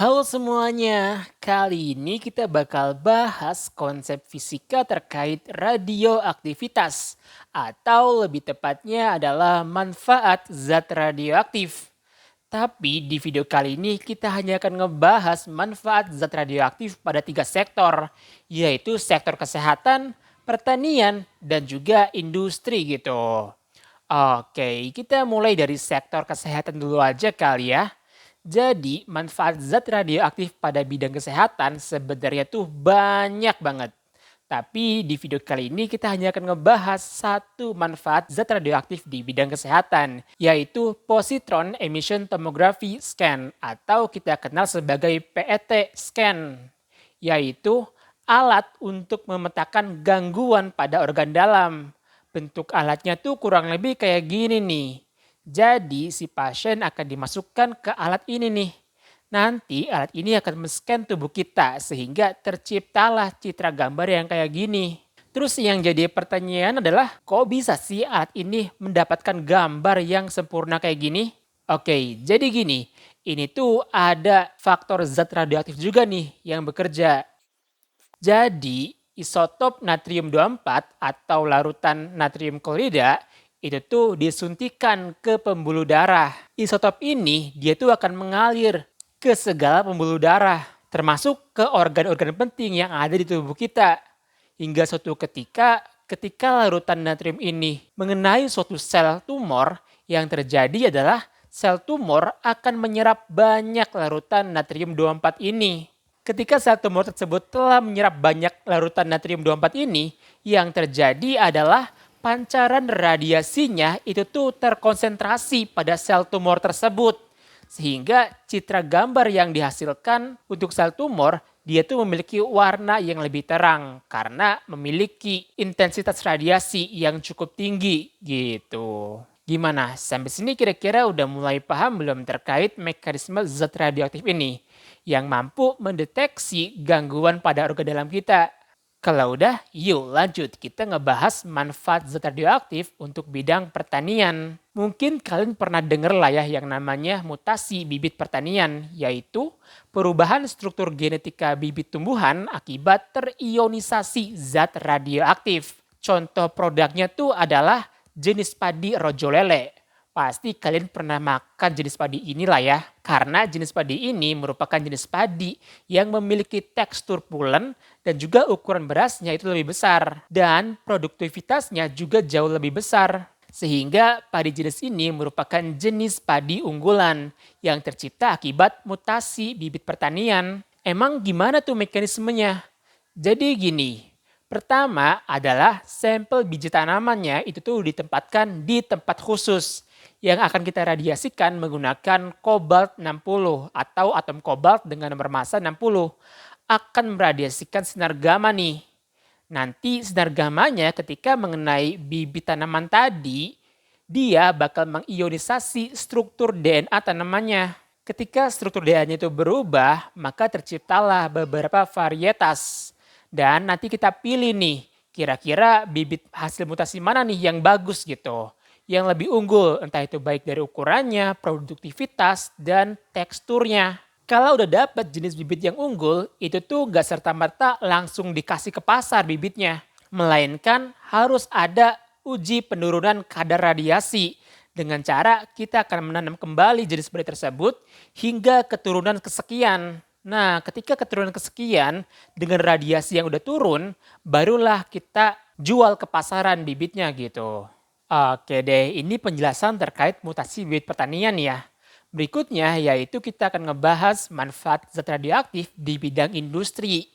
Halo semuanya, kali ini kita bakal bahas konsep fisika terkait radioaktivitas atau lebih tepatnya adalah manfaat zat radioaktif. Tapi di video kali ini kita hanya akan ngebahas manfaat zat radioaktif pada tiga sektor, yaitu sektor kesehatan, pertanian, dan juga industri gitu. Oke, kita mulai dari sektor kesehatan dulu aja kali ya. Jadi, manfaat zat radioaktif pada bidang kesehatan sebenarnya tuh banyak banget. Tapi di video kali ini kita hanya akan ngebahas satu manfaat zat radioaktif di bidang kesehatan, yaitu positron emission tomography scan atau kita kenal sebagai PET scan, yaitu alat untuk memetakan gangguan pada organ dalam. Bentuk alatnya tuh kurang lebih kayak gini nih. Jadi si pasien akan dimasukkan ke alat ini nih. Nanti alat ini akan men-scan tubuh kita sehingga terciptalah citra gambar yang kayak gini. Terus yang jadi pertanyaan adalah kok bisa sih alat ini mendapatkan gambar yang sempurna kayak gini? Oke, jadi gini, ini tuh ada faktor zat radioaktif juga nih yang bekerja. Jadi, isotop natrium 24 atau larutan natrium klorida itu tuh disuntikan ke pembuluh darah. Isotop ini dia tuh akan mengalir ke segala pembuluh darah, termasuk ke organ-organ penting yang ada di tubuh kita. Hingga suatu ketika larutan natrium ini mengenai suatu sel tumor, yang terjadi adalah sel tumor akan menyerap banyak larutan natrium 24 ini. Ketika sel tumor tersebut telah menyerap banyak larutan natrium 24 ini, yang terjadi adalah pancaran radiasinya itu tuh terkonsentrasi pada sel tumor tersebut. Sehingga citra gambar yang dihasilkan untuk sel tumor, dia tuh memiliki warna yang lebih terang karena memiliki intensitas radiasi yang cukup tinggi gitu. Gimana? Sampai sini kira-kira udah mulai paham belum terkait mekanisme zat radioaktif ini yang mampu mendeteksi gangguan pada organ dalam kita? Kalau udah, yuk lanjut kita ngebahas manfaat zat radioaktif untuk bidang pertanian. Mungkin kalian pernah dengar lah ya yang namanya mutasi bibit pertanian, yaitu perubahan struktur genetika bibit tumbuhan akibat terionisasi zat radioaktif. Contoh produknya tuh adalah jenis padi rojo lele. Pasti kalian pernah makan jenis padi inilah ya, karena jenis padi ini merupakan jenis padi yang memiliki tekstur pulen dan juga ukuran berasnya itu lebih besar. Dan produktivitasnya juga jauh lebih besar. Sehingga padi jenis ini merupakan jenis padi unggulan yang tercipta akibat mutasi bibit pertanian. Emang gimana tuh mekanismenya? Jadi gini, pertama adalah sampel biji tanamannya itu tuh ditempatkan di tempat khusus yang akan kita radiasikan menggunakan kobalt 60 atau atom kobalt dengan nomor massa 60 akan meradiasikan sinar gamma nih. Nanti sinar gammanya ketika mengenai bibit tanaman tadi, dia bakal mengionisasi struktur DNA tanamannya. Ketika struktur DNA itu berubah, maka terciptalah beberapa varietas. Dan nanti kita pilih nih, kira-kira bibit hasil mutasi mana nih yang bagus gitu. Yang lebih unggul, entah itu baik dari ukurannya, produktivitas, dan teksturnya. Kalau udah dapet jenis bibit yang unggul, itu tuh gak serta-merta langsung dikasih ke pasar bibitnya. Melainkan harus ada uji penurunan kadar radiasi. Dengan cara kita akan menanam kembali jenis padi tersebut hingga keturunan kesekian. Nah, ketika keturunan kesekian dengan radiasi yang udah turun, barulah kita jual ke pasaran bibitnya gitu. Oke deh, ini penjelasan terkait mutasi bibit pertanian ya. Berikutnya yaitu kita akan ngebahas manfaat zat radioaktif di bidang industri.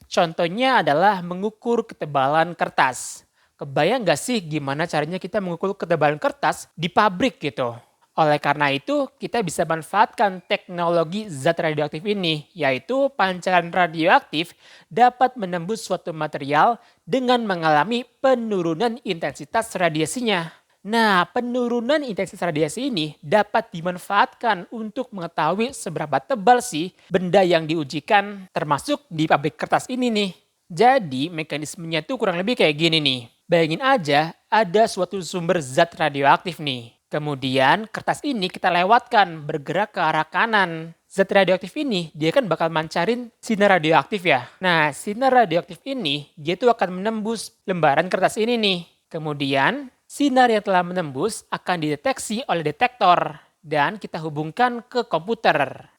Contohnya adalah mengukur ketebalan kertas. Kebayang gak sih gimana caranya kita mengukur ketebalan kertas di pabrik gitu? Oleh karena itu, kita bisa manfaatkan teknologi zat radioaktif ini, yaitu pancaran radioaktif dapat menembus suatu material dengan mengalami penurunan intensitas radiasinya. Nah, penurunan intensitas radiasi ini dapat dimanfaatkan untuk mengetahui seberapa tebal sih benda yang diujikan termasuk di pabrik kertas ini nih. Jadi mekanismenya tuh kurang lebih kayak gini nih. Bayangin aja ada suatu sumber zat radioaktif nih. Kemudian kertas ini kita lewatkan bergerak ke arah kanan. Zat radioaktif ini dia kan bakal mancarin sinar radioaktif ya. Nah, sinar radioaktif ini dia tuh akan menembus lembaran kertas ini nih. Kemudian, sinar yang telah menembus akan dideteksi oleh detektor dan kita hubungkan ke komputer.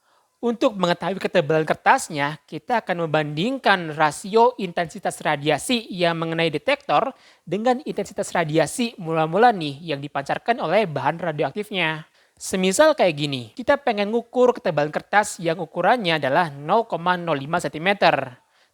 Untuk mengetahui ketebalan kertasnya, kita akan membandingkan rasio intensitas radiasi yang mengenai detektor dengan intensitas radiasi mula-mula nih yang dipancarkan oleh bahan radioaktifnya. Semisal kayak gini, kita pengen ngukur ketebalan kertas yang ukurannya adalah 0,05 cm.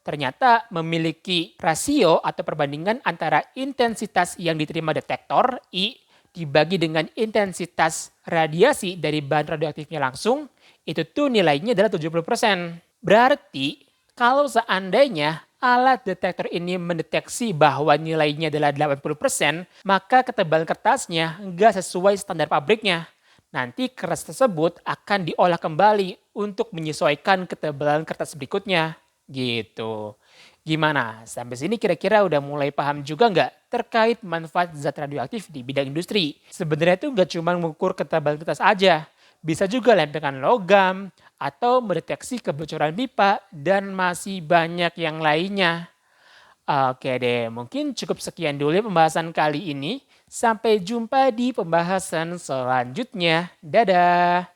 Ternyata memiliki rasio atau perbandingan antara intensitas yang diterima detektor, I, dibagi dengan intensitas radiasi dari bahan radioaktifnya langsung, itu tuh nilainya adalah 70%. Berarti kalau seandainya alat detektor ini mendeteksi bahwa nilainya adalah 80%, maka ketebalan kertasnya nggak sesuai standar pabriknya. Nanti kertas tersebut akan diolah kembali untuk menyesuaikan ketebalan kertas berikutnya. Gitu. Gimana? Sampai sini kira-kira udah mulai paham juga nggak terkait manfaat zat radioaktif di bidang industri? Sebenarnya itu nggak cuma mengukur ketebalan kertas aja. Bisa juga lempengan logam atau mendeteksi kebocoran pipa dan masih banyak yang lainnya. Oke deh, mungkin cukup sekian dulu ya pembahasan kali ini. Sampai jumpa di pembahasan selanjutnya. Dadah!